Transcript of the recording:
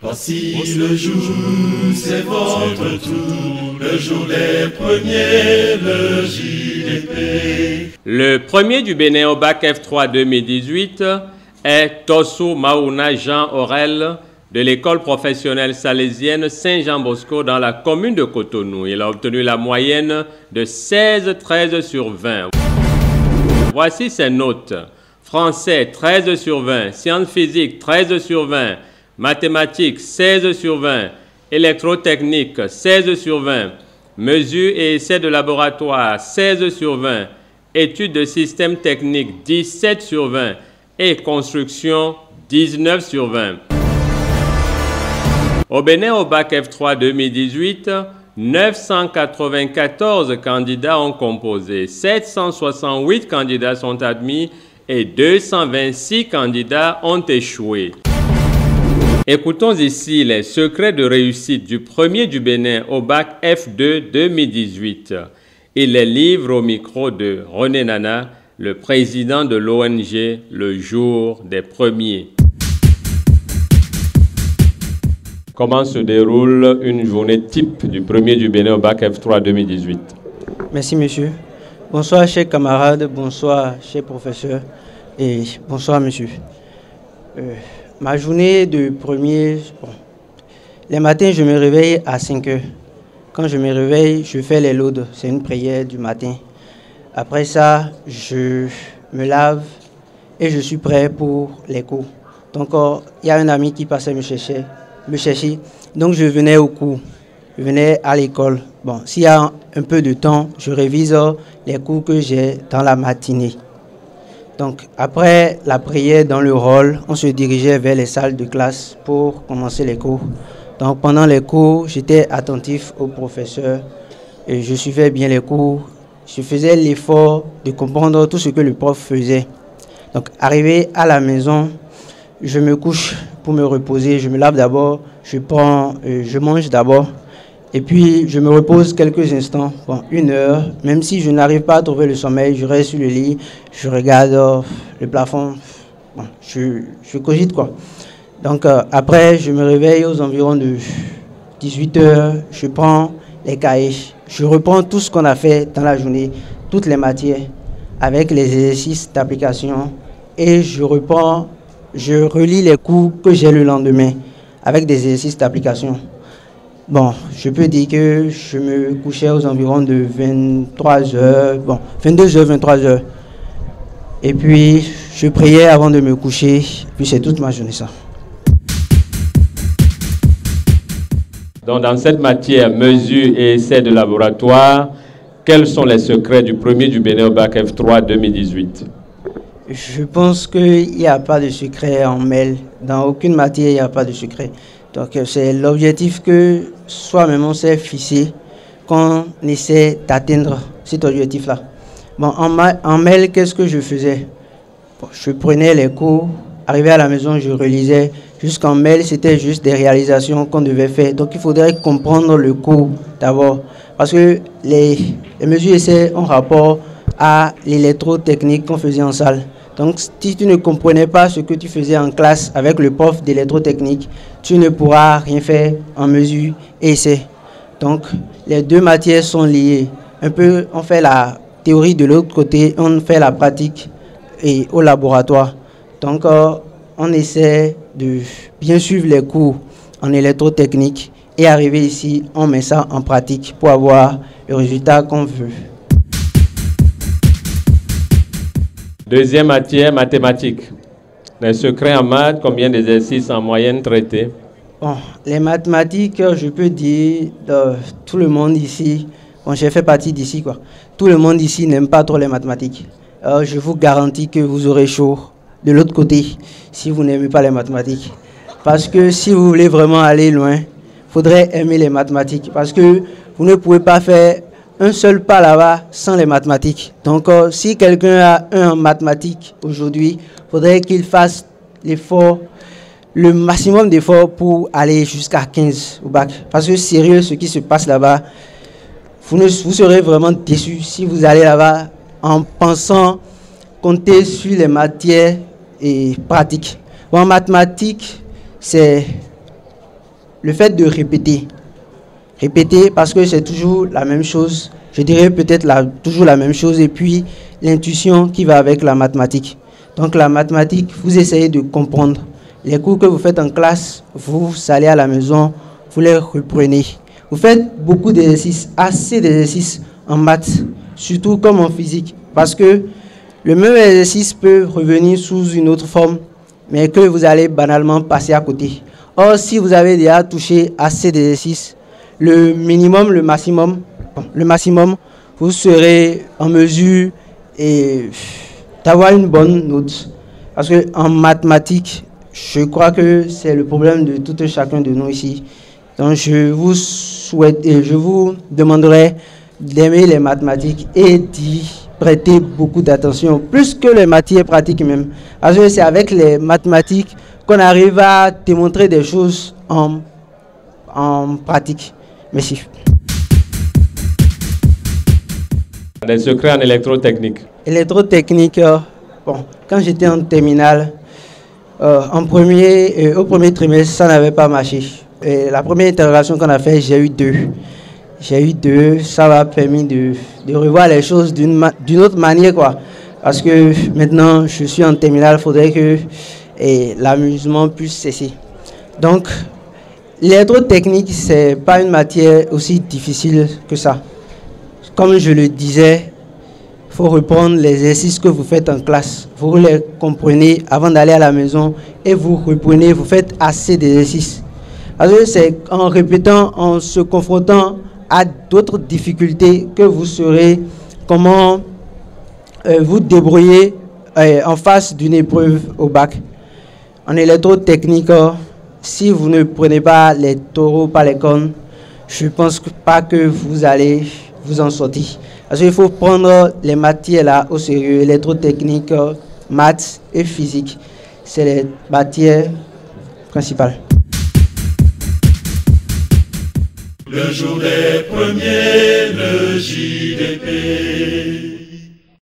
Voici le jour, c'est votre tour, le jour des premiers, le JDP. Le premier du Bénin au bac F3 2018 est Tosso Maouna Jean Aurel de l'école professionnelle salésienne Saint-Jean-Bosco dans la commune de Cotonou. Il a obtenu la moyenne de 16,13 sur 20. Voici ses notes. Français 13 sur 20, sciences physiques 13 sur 20, mathématiques 16 sur 20, électrotechnique 16 sur 20, mesures et essais de laboratoire 16 sur 20, études de système technique 17 sur 20 et construction 19 sur 20. Au Bénin, au bac F3 2018, 994 candidats ont composé, 768 candidats sont admis et 226 candidats ont échoué. Écoutons ici les secrets de réussite du premier du Bénin au bac F2 2018. Il les livre au micro de René Nana, le président de l'ONG Le Jour des Premiers. Comment se déroule une journée type du premier du Bénin au bac F3 2018? Merci monsieur. Bonsoir chers camarades, bonsoir chers professeurs et bonsoir monsieur. Ma journée de premier, les matins je me réveille à 5 heures. Quand je me réveille, je fais les laudes, c'est une prière du matin. Après ça, je me lave et je suis prêt pour les cours. Donc il y a un ami qui passait me chercher. Donc je venais au cours, je venais à l'école. Bon, s'il y a un peu de temps, je révise les cours que j'ai dans la matinée. Donc après la prière dans le hall, on se dirigeait vers les salles de classe pour commencer les cours. Donc pendant les cours, j'étais attentif au professeur et je suivais bien les cours. Je faisais l'effort de comprendre tout ce que le prof faisait. Donc arrivé à la maison, je me couche pour me reposer, je me lave d'abord, je mange d'abord et puis je me repose quelques instants, bon, 1 heure. Même si je n'arrive pas à trouver le sommeil, je reste sur le lit, je regarde le plafond, bon, je cogite quoi. Donc après, je me réveille aux environs de 18 heures, je prends les cahiers, je reprends tout ce qu'on a fait dans la journée, toutes les matières, avec les exercices d'application et je relis les cours que j'ai le lendemain avec des exercices d'application. Bon, je peux dire que je me couchais aux environs de 23 heures, bon, 22 heures, 23 heures. Et puis, je priais avant de me coucher, puis c'est toute ma journée ça. Donc, dans cette matière, mesures et essais de laboratoire, quels sont les secrets du premier du Bénin au bac F3 2018? Je pense qu'il n'y a pas de secret en MEL. Dans aucune matière, il n'y a pas de secret. Donc, c'est l'objectif que soi-même on s'est fixé, qu'on essaie d'atteindre cet objectif-là. Bon, en MEL, qu'est-ce que je faisais? Bon, je prenais les cours, arrivé à la maison, je relisais. Jusqu'en MEL, c'était juste des réalisations qu'on devait faire. Donc, il faudrait comprendre le cours d'abord. Parce que les mesures essais ont rapport à l'électrotechnique qu'on faisait en salle. Donc, si tu ne comprenais pas ce que tu faisais en classe avec le prof d'électrotechnique, tu ne pourras rien faire en mesure et essai. Donc, les deux matières sont liées. Un peu, on fait la théorie de l'autre côté, on fait la pratique et au laboratoire. Donc, on essaie de bien suivre les cours en électrotechnique et arriver ici, on met ça en pratique pour avoir le résultat qu'on veut. Deuxième matière, mathématiques. Les secrets en maths, combien d'exercices en moyenne traités? Bon, les mathématiques, je peux dire, tout le monde ici, bon, j'ai fait partie d'ici, quoi. Tout le monde ici n'aime pas trop les mathématiques. Je vous garantis que vous aurez chaud de l'autre côté si vous n'aimez pas les mathématiques. Parce que si vous voulez vraiment aller loin, il faudrait aimer les mathématiques. Parce que vous ne pouvez pas faire un seul pas là-bas sans les mathématiques. Donc, si quelqu'un a un en mathématiques aujourd'hui, il faudrait qu'il fasse l'effort, le maximum d'efforts pour aller jusqu'à 15 au bac. Parce que sérieux, ce qui se passe là-bas, vous serez vraiment déçus si vous allez là-bas en pensant compter sur les matières et pratiques. Bon, en mathématiques, c'est le fait de répéter. Répéter parce que c'est toujours la même chose. Je dirais peut-être toujours la même chose. Et puis, l'intuition qui va avec la mathématique. Donc, la mathématique, vous essayez de comprendre. Les cours que vous faites en classe, vous allez à la maison, vous les reprenez. Vous faites beaucoup d'exercices, assez d'exercices en maths, surtout comme en physique. Parce que le même exercice peut revenir sous une autre forme, mais que vous allez banalement passer à côté. Or, si vous avez déjà touché assez d'exercices, le minimum, le maximum, vous serez en mesure d'avoir une bonne note. Parce qu'en mathématiques, je crois que c'est le problème de tout un chacun de nous ici. Donc, je vous souhaite et je vous demanderai d'aimer les mathématiques et d'y prêter beaucoup d'attention, plus que les matières pratiques même. Parce que c'est avec les mathématiques qu'on arrive à démontrer des choses en pratique. Merci. Des secrets en électrotechnique. Électrotechnique, bon, quand j'étais en terminale, au premier trimestre, ça n'avait pas marché. Et la première interrogation qu'on a faite, j'ai eu 2. Ça m'a permis de revoir les choses d'une autre manière, quoi. Parce que maintenant, je suis en terminale, il faudrait que l'amusement puisse cesser. Donc, l'électrotechnique, ce n'est pas une matière aussi difficile que ça. Comme je le disais, il faut reprendre les exercices que vous faites en classe. Vous les comprenez avant d'aller à la maison et vous reprenez, vous faites assez d'exercices. Parce que c'est en répétant, en se confrontant à d'autres difficultés que vous saurez comment vous débrouiller en face d'une épreuve au bac. En électrotechnique, si vous ne prenez pas les taureaux par les cornes, je ne pense pas que vous allez vous en sortir. Parce qu'il faut prendre les matières là au sérieux, électrotechnique, maths et physique. C'est les matières principales. Le jour des premiers, le JDP.